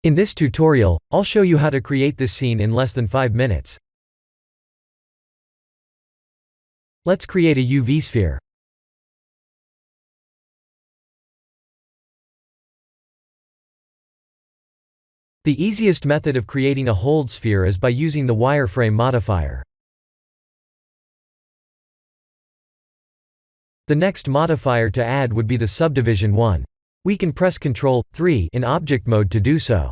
In this tutorial, I'll show you how to create this scene in less than 5 minutes. Let's create a UV sphere. The easiest method of creating a hold sphere is by using the wireframe modifier. The next modifier to add would be the subdivision one. We can press Ctrl 3 in object mode to do so.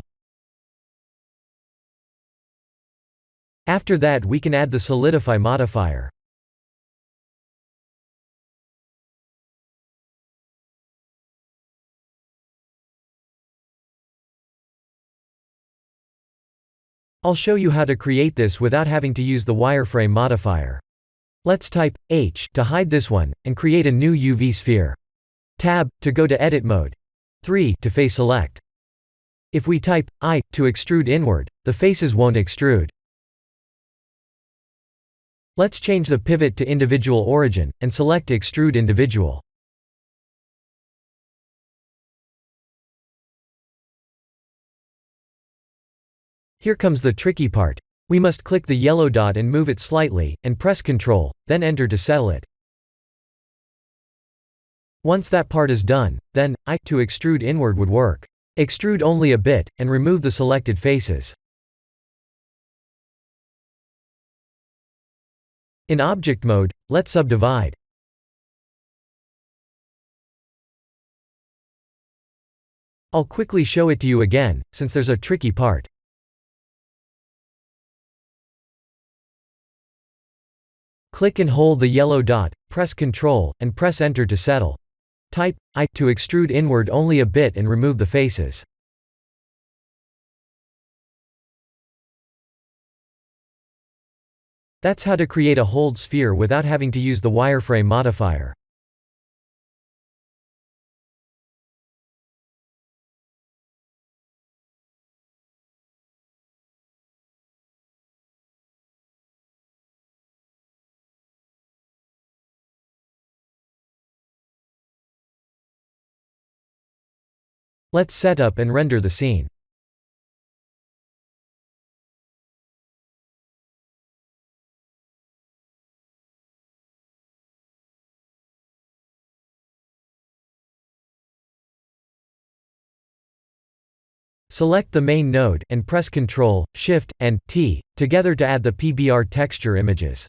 After that, we can add the solidify modifier. I'll show you how to create this without having to use the wireframe modifier. Let's type H to hide this one, and create a new UV sphere. Tab to go to edit mode. 3 to face select. If we type I to extrude inward, the faces won't extrude. Let's change the pivot to individual origin, and select extrude individual. Here comes the tricky part. We must click the yellow dot and move it slightly, and press Ctrl, then Enter to settle it. Once that part is done, then I to extrude inward would work. Extrude only a bit, and remove the selected faces. In object mode, let's subdivide. I'll quickly show it to you again, since there's a tricky part. Click and hold the yellow dot, press Ctrl, and press Enter to settle. Type I to extrude inward only a bit and remove the faces. That's how to create a hold sphere without having to use the wireframe modifier. Let's set up and render the scene. Select the main node, and press Ctrl, Shift, and T, together to add the PBR texture images.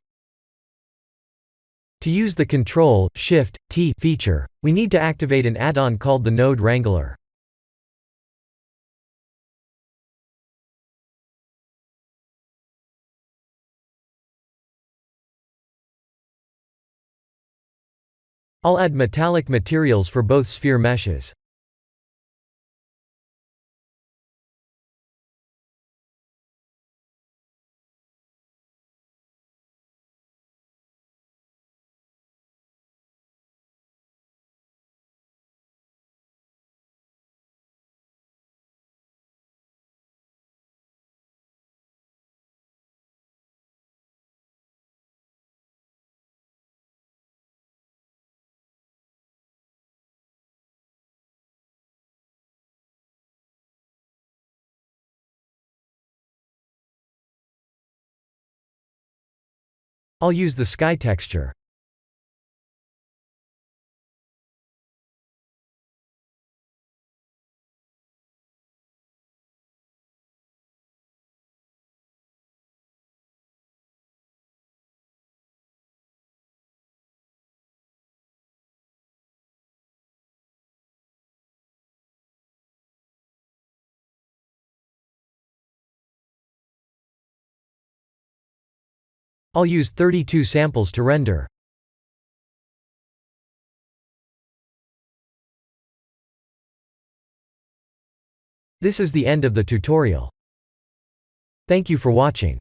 To use the Ctrl, Shift, T feature, we need to activate an add-on called the Node Wrangler. I'll add metallic materials for both sphere meshes. I'll use the sky texture. I'll use 32 samples to render. This is the end of the tutorial. Thank you for watching.